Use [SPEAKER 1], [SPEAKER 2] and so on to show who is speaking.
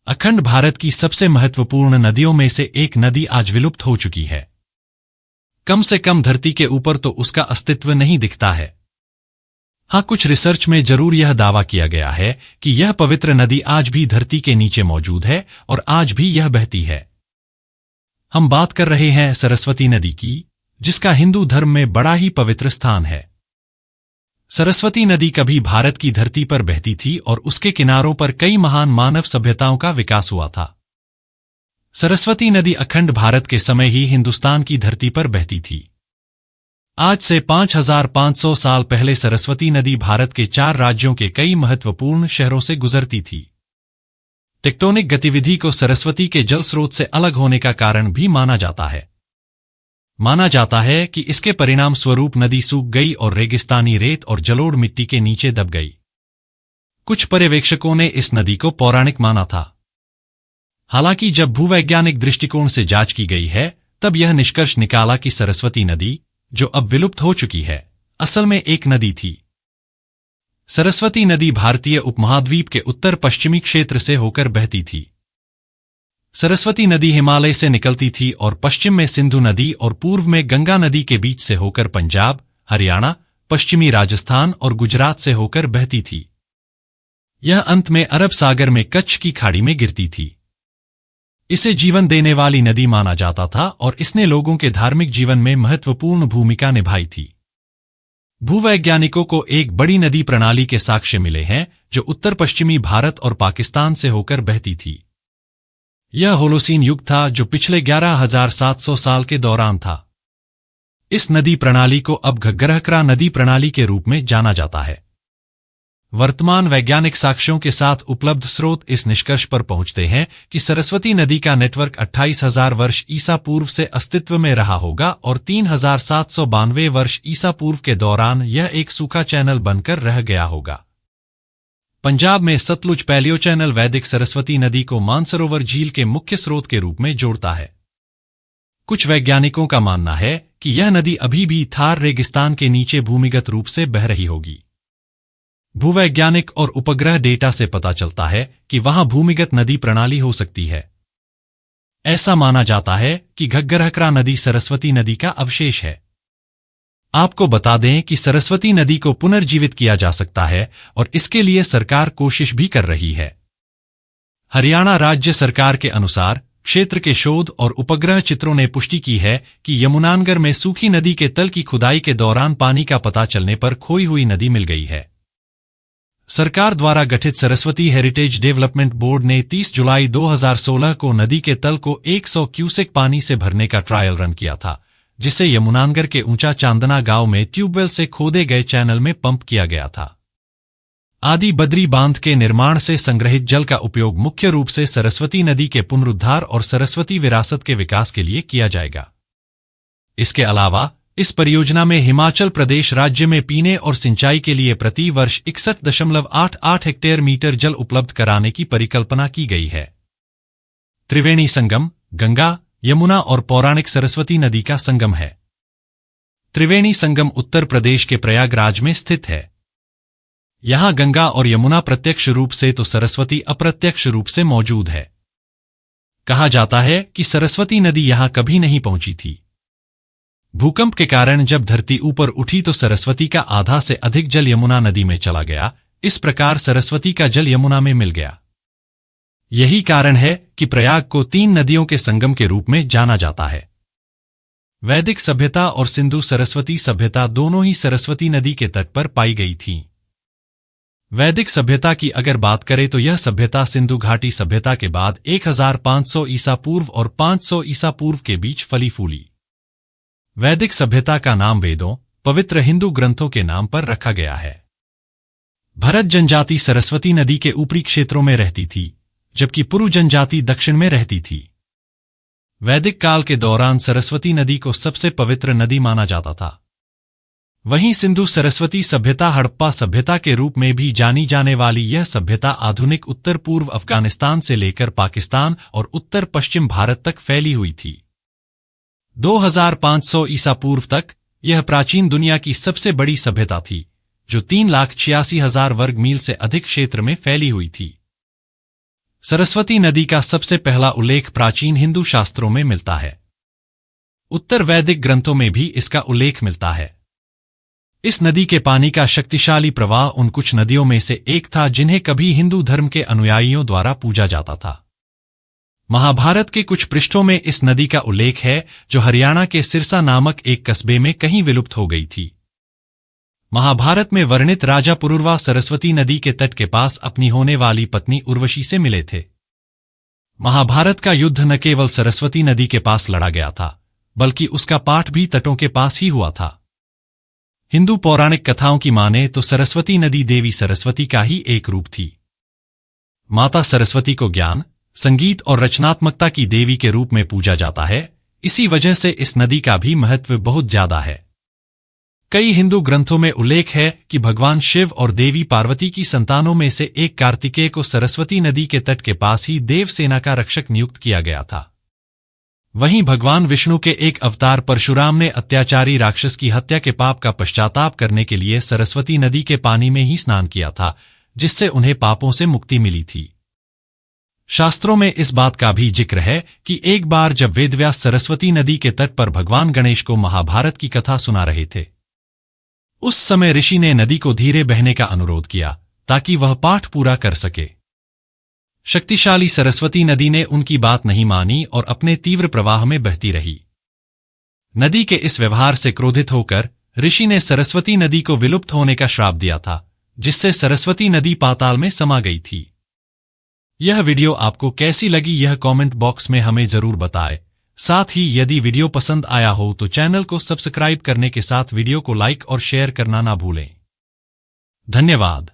[SPEAKER 1] अखंड भारत की सबसे महत्वपूर्ण नदियों में से एक नदी आज विलुप्त हो चुकी है। कम से कम धरती के ऊपर तो उसका अस्तित्व नहीं दिखता है। हाँ, कुछ रिसर्च में जरूर यह दावा किया गया है कि यह पवित्र नदी आज भी धरती के नीचे मौजूद है और आज भी यह बहती है। हम बात कर रहे हैं सरस्वती नदी की, जिसका हिंदू धर्म में बड़ा ही पवित्र स्थान है। सरस्वती नदी कभी भारत की धरती पर बहती थी और उसके किनारों पर कई महान मानव सभ्यताओं का विकास हुआ था। सरस्वती नदी अखंड भारत के समय ही हिंदुस्तान की धरती पर बहती थी। आज से 5500 साल पहले सरस्वती नदी भारत के 4 राज्यों के कई महत्वपूर्ण शहरों से गुजरती थी। टेक्टोनिक गतिविधि को सरस्वती के जल स्रोत से अलग होने का कारण भी माना जाता है। माना जाता है कि इसके परिणाम स्वरूप नदी सूख गई और रेगिस्तानी रेत और जलोढ़ मिट्टी के नीचे दब गई। कुछ पर्यवेक्षकों ने इस नदी को पौराणिक माना था। हालांकि जब भूवैज्ञानिक दृष्टिकोण से जांच की गई है, तब यह निष्कर्ष निकाला कि सरस्वती नदी, जो अब विलुप्त हो चुकी है, असल में एक नदी थी। सरस्वती नदी भारतीय उपमहाद्वीप के उत्तर पश्चिमी क्षेत्र से होकर बहती थी। सरस्वती नदी हिमालय से निकलती थी और पश्चिम में सिंधु नदी और पूर्व में गंगा नदी के बीच से होकर पंजाब, हरियाणा, पश्चिमी राजस्थान और गुजरात से होकर बहती थी। यह अंत में अरब सागर में कच्छ की खाड़ी में गिरती थी। इसे जीवन देने वाली नदी माना जाता था और इसने लोगों के धार्मिक जीवन में महत्वपूर्ण भूमिका निभाई थी। भूवैज्ञानिकों को एक बड़ी नदी प्रणाली के साक्ष्य मिले हैं जो उत्तर पश्चिमी भारत और पाकिस्तान से होकर बहती थी। यह होलोसीन युग था जो पिछले 11,700 साल के दौरान था। इस नदी प्रणाली को अब घग्गरहकरा नदी प्रणाली के रूप में जाना जाता है। वर्तमान वैज्ञानिक साक्ष्यों के साथ उपलब्ध स्रोत इस निष्कर्ष पर पहुंचते हैं कि सरस्वती नदी का नेटवर्क 28,000 वर्ष ईसा पूर्व से अस्तित्व में रहा होगा और 3,792 वर्ष ईसा पूर्व के दौरान यह एक सूखा चैनल बनकर रह गया होगा। पंजाब में सतलुज पैलियो चैनल वैदिक सरस्वती नदी को मानसरोवर झील के मुख्य स्रोत के रूप में जोड़ता है। कुछ वैज्ञानिकों का मानना है कि यह नदी अभी भी थार रेगिस्तान के नीचे भूमिगत रूप से बह रही होगी। भूवैज्ञानिक और उपग्रह डेटा से पता चलता है कि वहां भूमिगत नदी प्रणाली हो सकती है। ऐसा माना जाता है कि घग्गरहकरा नदी सरस्वती नदी का अवशेष है। आपको बता दें कि सरस्वती नदी को पुनर्जीवित किया जा सकता है और इसके लिए सरकार कोशिश भी कर रही है। हरियाणा राज्य सरकार के अनुसार क्षेत्र के शोध और उपग्रह चित्रों ने पुष्टि की है कि यमुनानगर में सूखी नदी के तल की खुदाई के दौरान पानी का पता चलने पर खोई हुई नदी मिल गई है। सरकार द्वारा गठित सरस्वती हेरिटेज डेवलपमेंट बोर्ड ने 30 जुलाई 2016 को नदी के तल को 100 क्यूसेक पानी से भरने का ट्रायल रन किया था, जिसे यमुनानगर के ऊंचा चांदना गांव में ट्यूबवेल से खोदे गए चैनल में पंप किया गया था। आदि बद्री बांध के निर्माण से संग्रहित जल का उपयोग मुख्य रूप से सरस्वती नदी के पुनरुद्धार और सरस्वती विरासत के विकास के लिए किया जाएगा। इसके अलावा इस परियोजना में हिमाचल प्रदेश राज्य में पीने और सिंचाई के लिए प्रति वर्ष 61.88 हेक्टेयर मीटर जल उपलब्ध कराने की परिकल्पना की गई है। त्रिवेणी संगम गंगा, यमुना और पौराणिक सरस्वती नदी का संगम है। त्रिवेणी संगम उत्तर प्रदेश के प्रयागराज में स्थित है। यहां गंगा और यमुना प्रत्यक्ष रूप से तो सरस्वती अप्रत्यक्ष रूप से मौजूद है। कहा जाता है कि सरस्वती नदी यहां कभी नहीं पहुंची थी। भूकंप के कारण जब धरती ऊपर उठी तो सरस्वती का आधा से अधिक जल यमुना नदी में चला गया। इस प्रकार सरस्वती का जल यमुना में मिल गया। यही कारण है कि प्रयाग को 3 नदियों के संगम के रूप में जाना जाता है। वैदिक सभ्यता और सिंधु सरस्वती सभ्यता दोनों ही सरस्वती नदी के तट पर पाई गई थीं। वैदिक सभ्यता की अगर बात करें तो यह सभ्यता सिंधु घाटी सभ्यता के बाद 1500 ईसा पूर्व और 500 ईसा पूर्व के बीच फली फूली। वैदिक सभ्यता का नाम वेदों, पवित्र हिंदू ग्रंथों के नाम पर रखा गया है। भरत जनजाति सरस्वती नदी के ऊपरी क्षेत्रों में रहती थी, जबकि पुरु जनजाति दक्षिण में रहती थी। वैदिक काल के दौरान सरस्वती नदी को सबसे पवित्र नदी माना जाता था। वहीं सिंधु सरस्वती सभ्यता हड़प्पा सभ्यता के रूप में भी जानी जाने वाली यह सभ्यता आधुनिक उत्तर पूर्व अफगानिस्तान से लेकर पाकिस्तान और उत्तर पश्चिम भारत तक फैली हुई थी। 2500 ईसा पूर्व तक यह प्राचीन दुनिया की सबसे बड़ी सभ्यता थी, जो 3,86,000 वर्ग मील से अधिक क्षेत्र में फैली हुई थी। सरस्वती नदी का सबसे पहला उल्लेख प्राचीन हिंदू शास्त्रों में मिलता है। उत्तर वैदिक ग्रंथों में भी इसका उल्लेख मिलता है। इस नदी के पानी का शक्तिशाली प्रवाह उन कुछ नदियों में से एक था जिन्हें कभी हिंदू धर्म के अनुयायियों द्वारा पूजा जाता था। महाभारत के कुछ पृष्ठों में इस नदी का उल्लेख है, जो हरियाणा के सिरसा नामक एक कस्बे में कहीं विलुप्त हो गई थी। महाभारत में वर्णित राजा पुरुरवा सरस्वती नदी के तट के पास अपनी होने वाली पत्नी उर्वशी से मिले थे। महाभारत का युद्ध न केवल सरस्वती नदी के पास लड़ा गया था, बल्कि उसका पाठ भी तटों के पास ही हुआ था। हिंदू पौराणिक कथाओं की माने तो सरस्वती नदी देवी सरस्वती का ही एक रूप थी। माता सरस्वती को ज्ञान, संगीत और रचनात्मकता की देवी के रूप में पूजा जाता है। इसी वजह से इस नदी का भी महत्व बहुत ज्यादा है। कई हिंदू ग्रंथों में उल्लेख है कि भगवान शिव और देवी पार्वती की संतानों में से एक कार्तिकेय को सरस्वती नदी के तट के पास ही देवसेना का रक्षक नियुक्त किया गया था। वहीं भगवान विष्णु के एक अवतार परशुराम ने अत्याचारी राक्षस की हत्या के पाप का पश्चाताप करने के लिए सरस्वती नदी के पानी में ही स्नान किया था, जिससे उन्हें पापों से मुक्ति मिली थी। शास्त्रों में इस बात का भी जिक्र है कि एक बार जब वेदव्यास सरस्वती नदी के तट पर भगवान गणेश को महाभारत की कथा सुना रहे थे, उस समय ऋषि ने नदी को धीरे बहने का अनुरोध किया ताकि वह पाठ पूरा कर सके। शक्तिशाली सरस्वती नदी ने उनकी बात नहीं मानी और अपने तीव्र प्रवाह में बहती रही। नदी के इस व्यवहार से क्रोधित होकर ऋषि ने सरस्वती नदी को विलुप्त होने का श्राप दिया था, जिससे सरस्वती नदी पाताल में समा गई थी। यह वीडियो आपको कैसी लगी यह कमेंट बॉक्स में हमें जरूर बताएं। साथ ही यदि वीडियो पसंद आया हो तो चैनल को सब्सक्राइब करने के साथ वीडियो को लाइक और शेयर करना ना भूलें। धन्यवाद।